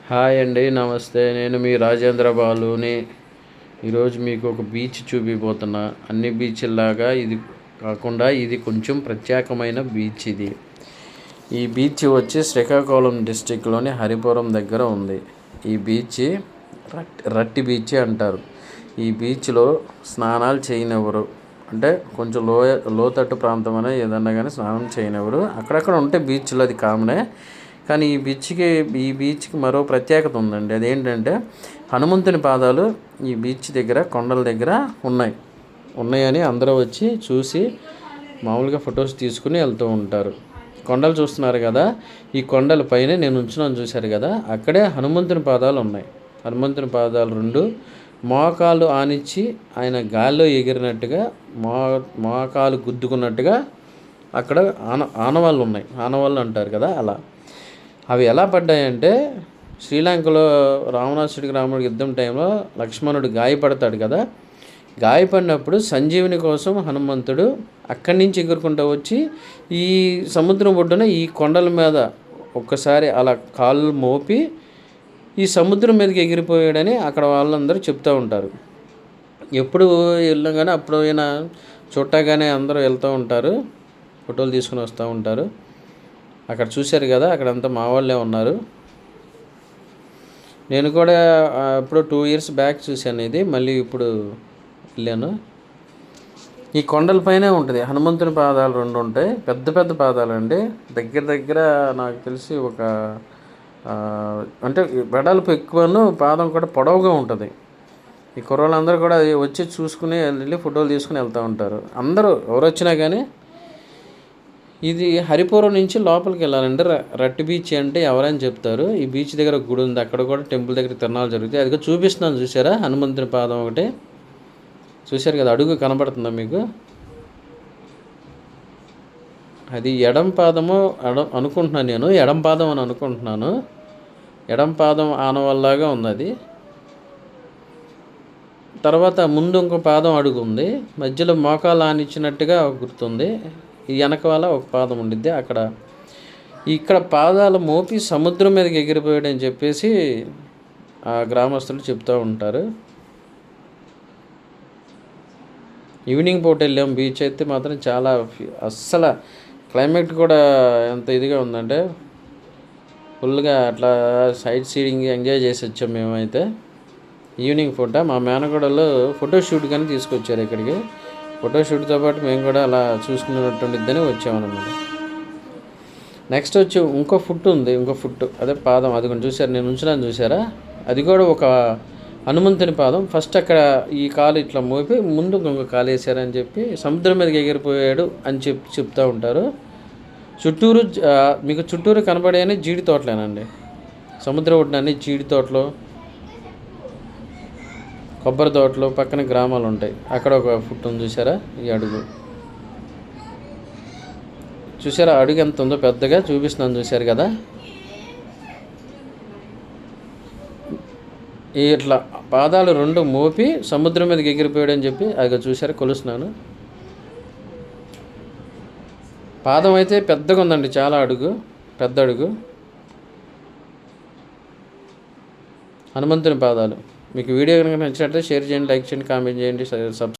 Hi అండి, నమస్తే. నేను మీ రాజేంద్ర బాలుని. ఈరోజు మీకు ఒక బీచ్ చూపిపోతున్నా. అన్ని బీచ్లాగా ఇది కాకుండా ఇది కొంచెం ప్రత్యేకమైన బీచ్. ఈ బీచ్ వచ్చి శ్రీకాకుళం డిస్టిక్లోని హరిపురం దగ్గర ఉంది. ఈ బీచ్ రట్టి బీచ్ అంటారు. ఈ బీచ్లో స్నానాలు చేయనివ్వరు. అంటే కొంచెం లోతట్టు ప్రాంతం అనే ఏదన్నా కానీ స్నానం చేయనివ్వరు. అక్కడక్కడ ఉంటే బీచ్లో అది కామనే. కానీ ఈ బీచ్కి మరో ప్రత్యేకత ఉందండి. అదేంటంటే హనుమంతుని పాదాలు ఈ బీచ్ దగ్గర కొండల దగ్గర ఉన్నాయని అందరూ వచ్చి చూసి మామూలుగా ఫొటోస్ తీసుకుని వెళ్తూ ఉంటారు. కొండలు చూస్తున్నారు కదా, ఈ కొండల పైన నేను ఉంచున్నాను చూశారు కదా, అక్కడే హనుమంతుని పాదాలు ఉన్నాయి. హనుమంతుని పాదాలు రెండు మోకాలు ఆనిచ్చి ఆయన గాల్లో ఎగిరినట్టుగా మోకాలు గుద్దుకున్నట్టుగా అక్కడ ఆనవాళ్ళు ఉన్నాయి. ఆనవాళ్ళు అంటారు కదా, అలా అవి ఎలా పడ్డాయంటే శ్రీలంకలో రాముడికి యుద్ధం టైంలో లక్ష్మణుడు గాయపడతాడు కదా, గాయపడినప్పుడు సంజీవుని కోసం హనుమంతుడు అక్కడి నుంచి ఎగురుకుంటూ వచ్చి ఈ సముద్రం ఒడ్డున ఈ కొండల మీద ఒక్కసారి అలా కాళ్ళు మోపి ఈ సముద్రం మీదకి ఎగిరిపోయాడని అక్కడ వాళ్ళందరూ చెప్తూ ఉంటారు. ఎప్పుడు వెళ్ళగానే అప్పుడు అయినా చూడగానే అందరూ వెళ్తూ ఉంటారు, ఫోటోలు తీసుకుని వస్తూ ఉంటారు. అక్కడ చూశారు కదా, అక్కడంతా మా వాళ్ళే ఉన్నారు. నేను కూడా ఇప్పుడు 2 years బ్యాక్ చూశాను ఇది, మళ్ళీ ఇప్పుడు వెళ్ళాను. ఈ కొండలపైనే ఉంటుంది హనుమంతుని పాదాలు రెండు ఉంటాయి. పెద్ద పెద్ద పాదాలు అండి. దగ్గర నాకు తెలిసి ఒక అంటే వెడల్పు ఎక్కువను, పాదం కూడా పొడవుగా ఉంటుంది. ఈ కుర్రోళ్ళందరూ కూడా వచ్చి చూసుకుని వెళ్ళి ఫోటోలు తీసుకుని వెళ్తూ ఉంటారు. అందరూ ఎవరు వచ్చినా కానీ. ఇది హరిపురం నుంచి లోపలికి వెళ్ళాలంటే రట్టి బీచ్ అంటే ఎవరైనా చెప్తారు. ఈ బీచ్ దగ్గర ఒక గుడి ఉంది, అక్కడ కూడా టెంపుల్ దగ్గర తిరణాలు జరుగుతాయి. అదిగా చూపిస్తున్నాను చూసారా, హనుమంతుని పాదం ఒకటి చూశారు కదా, అడుగు కనబడుతుందా మీకు? అది ఎడం పాదము అనుకుంటున్నాను, నేను ఎడం పాదం అని అనుకుంటున్నాను. ఎడం పాదం ఆనవల్లాగా ఉంది అది. తర్వాత ముందు ఇంకో పాదం అడుగు ఉంది, మధ్యలో మోకాలు ఆనిచ్చినట్టుగా గుర్తుంది. ఈ వెనక వాళ్ళ ఒక పాదం ఉండిద్ది అక్కడ. ఇక్కడ పాదాలు మోపి సముద్రం మీదకి ఎగిరిపోయాడు అని చెప్పేసి ఆ గ్రామస్తులు చెప్తూ ఉంటారు. ఈవినింగ్ పూట వెళ్ళాం. బీచ్ అయితే మాత్రం చాలా అస్సలు క్లైమేట్ కూడా ఎంత ఇదిగా ఉందంటే ఫుల్గా అట్లా సైట్ సీయింగ్ ఎంజాయ్ చేసి వచ్చాం మేమైతే. ఈవినింగ్ పూట మా మేనగోడలు ఫోటోషూట్ కానీ తీసుకొచ్చారు ఇక్కడికి. ఫోటోషూట్తో పాటు మేము కూడా అలా చూసుకున్నట్టుండిద్దని వచ్చామన్నమాట. నెక్స్ట్ వచ్చి ఇంకో ఫుట్ అదే పాదం, అది కొంచెం చూసారు, నేను ఉంచున్నాను చూసారా, అది కూడా ఒక హనుమంతుని పాదం. ఫస్ట్ అక్కడ ఈ కాలు ఇట్లా మోపి ముందు ఇంకొక కాలు వేసారని చెప్పి సముద్రం మీదకి ఎగిరిపోయాడు అని చెప్తూ ఉంటారు. మీకు చుట్టూరు కనబడేని జీడి తోటలేనండి. సముద్ర ఒడ్డున జీడి తోటలు, కొబ్బరి తోటలు, పక్కన గ్రామాలు ఉంటాయి. అక్కడ ఒక ఫుట్ ఉంది చూసారా, ఈ అడుగు చూసారా, అడుగు ఎంత ఉందో పెద్దగా చూపిస్తున్నాను చూశారు కదా. ఇట్లా పాదాలు రెండు మోపి సముద్రం మీదకి ఎగిరిపోయాడు అని చెప్పి అది చూసారా, కొలుస్తున్నాను. పాదం అయితే పెద్దగా ఉందండి, చాలా పెద్ద అడుగు హనుమంతుని పాదాలు. మీకు వీడియో కనుక నచ్చినట్లయితే షేర్ చేయండి, లైక్ చేయండి, కామెంట్ చేయండి,